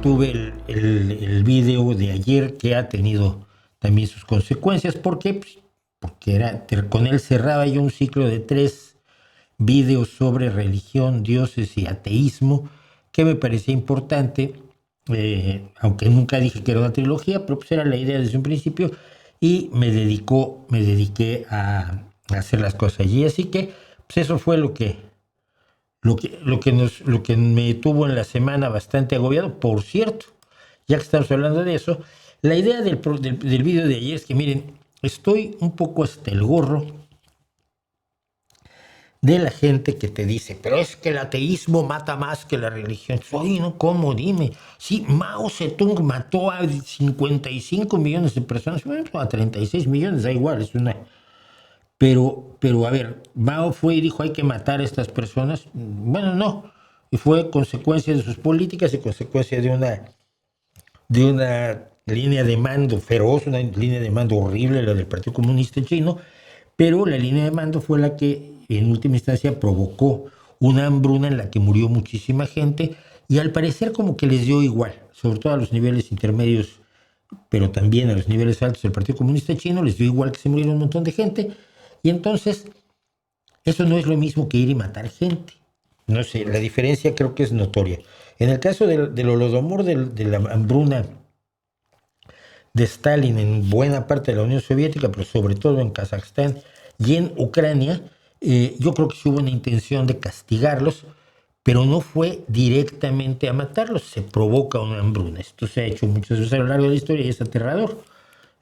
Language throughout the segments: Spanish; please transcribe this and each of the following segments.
tuve el video de ayer que ha tenido también sus consecuencias. ¿Por qué? Pues porque con él cerraba yo un ciclo de 3 videos sobre religión, dioses y ateísmo, que me parecía importante, aunque nunca dije que era una trilogía, pero pues era la idea desde un principio, y me dediqué a hacer las cosas allí. Así que pues eso fue lo que me tuvo en la semana bastante agobiado. Por cierto, ya que estamos hablando de eso, la idea del video de ayer es que, miren, estoy un poco hasta el gorro de la gente que te dice, pero es que el ateísmo mata más que la religión. Oye, ¿no? ¿Cómo? Dime. Sí, Mao Zedong mató a 55 millones de personas, bueno, a 36 millones, da igual, es una... Pero a ver, Mao fue y dijo hay que matar a estas personas. Bueno, no. Y fue consecuencia de sus políticas y consecuencia de una línea de mando feroz, una línea de mando horrible, la del Partido Comunista Chino. Pero la línea de mando fue la que en última instancia provocó una hambruna en la que murió muchísima gente, y al parecer como que les dio igual, sobre todo a los niveles intermedios, pero también a los niveles altos del Partido Comunista Chino, les dio igual que se muriera un montón de gente. Y entonces, eso no es lo mismo que ir y matar gente. No sé, la diferencia creo que es notoria. En el caso del Holodomor, de la hambruna de Stalin en buena parte de la Unión Soviética, pero sobre todo en Kazajstán y en Ucrania, yo creo que sí hubo una intención de castigarlos, pero no fue directamente a matarlos, se provoca una hambruna. Esto se ha hecho muchas veces a lo largo de la historia y es aterrador.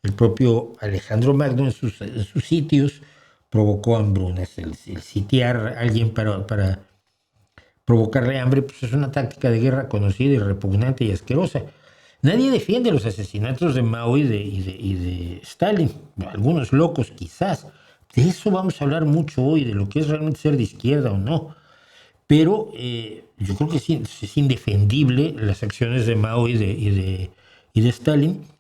El propio Alejandro Magno en sus sitios provocó hambrunas. El sitiar a alguien para provocarle hambre, pues es una táctica de guerra conocida y repugnante y asquerosa. Nadie defiende los asesinatos de Mao y de Stalin, algunos locos quizás. De eso vamos a hablar mucho hoy, de lo que es realmente ser de izquierda o no. Pero yo creo que es indefendible las acciones de Mao y de Stalin.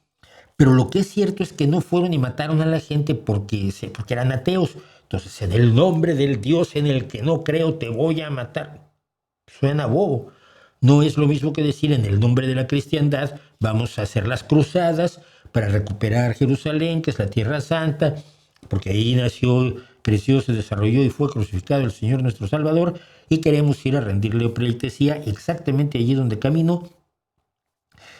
Pero lo que es cierto es que no fueron y mataron a la gente porque eran ateos. Entonces, en el nombre del Dios en el que no creo te voy a matar. Suena bobo. No es lo mismo que decir en el nombre de la cristiandad vamos a hacer las cruzadas para recuperar Jerusalén, que es la Tierra Santa, porque ahí nació, creció, se desarrolló y fue crucificado el Señor nuestro Salvador, y queremos ir a rendirle pleitesía exactamente allí donde caminó.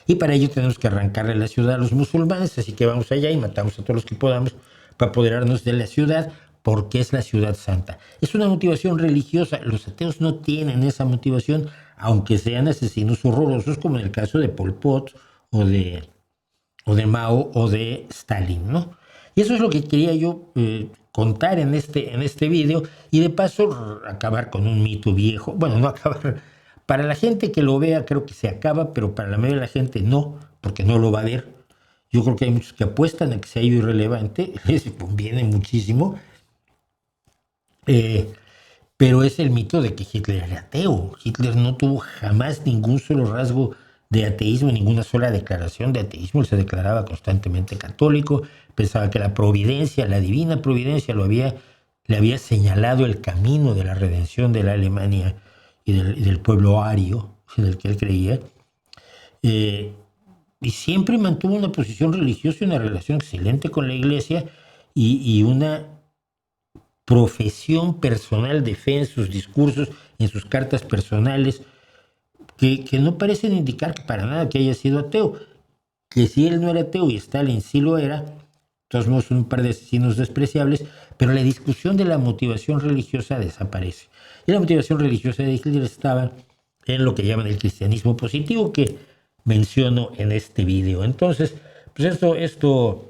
Y para ello tenemos que arrancarle la ciudad a los musulmanes, así que vamos allá y matamos a todos los que podamos para apoderarnos de la ciudad, porque es la ciudad santa. Es una motivación religiosa. Los ateos no tienen esa motivación, aunque sean asesinos horrorosos, como en el caso de Pol Pot o de Mao o de Stalin, ¿no? Y eso es lo que quería yo contar en este video, y de paso acabar con un mito viejo. Bueno, no acabar. Para la gente que lo vea creo que se acaba, pero para la mayoría de la gente no, porque no lo va a ver. Yo creo que hay muchos que apuestan a que sea irrelevante, les conviene muchísimo. Pero es el mito de que Hitler era ateo. Hitler no tuvo jamás ningún solo rasgo de ateísmo, ninguna sola declaración de ateísmo. Él se declaraba constantemente católico, pensaba que la providencia, la divina providencia, le había señalado el camino de la redención de la Alemania y del pueblo ario, en el que él creía. Y siempre mantuvo una posición religiosa y una relación excelente con la Iglesia, y una profesión personal de fe en sus discursos, en sus cartas personales, que no parecen indicar que para nada que haya sido ateo. Que si él no era ateo y Stalin sí lo era, de todos modos son un par de asesinos despreciables, pero la discusión de la motivación religiosa desaparece. Y la motivación religiosa de Hitler estaba en lo que llaman el cristianismo positivo, que menciono en este video. Entonces, pues esto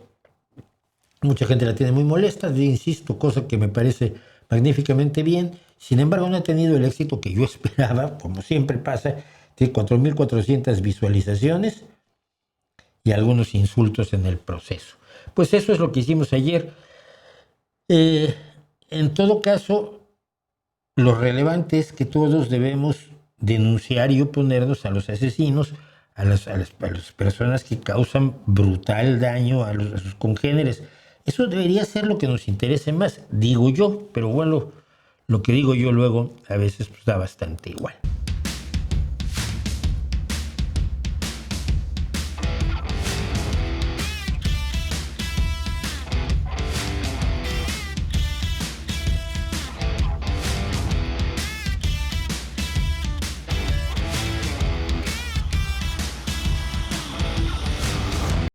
mucha gente la tiene muy molesta, yo insisto, cosa que me parece magníficamente bien. Sin embargo, no ha tenido el éxito que yo esperaba, como siempre pasa. Tiene 4.400 visualizaciones y algunos insultos en el proceso. Pues eso es lo que hicimos ayer. En todo caso, lo relevante es que todos debemos denunciar y oponernos a los asesinos, a las personas que causan brutal daño a sus congéneres. Eso debería ser lo que nos interese más, digo yo, pero bueno, lo que digo yo luego a veces pues da bastante igual.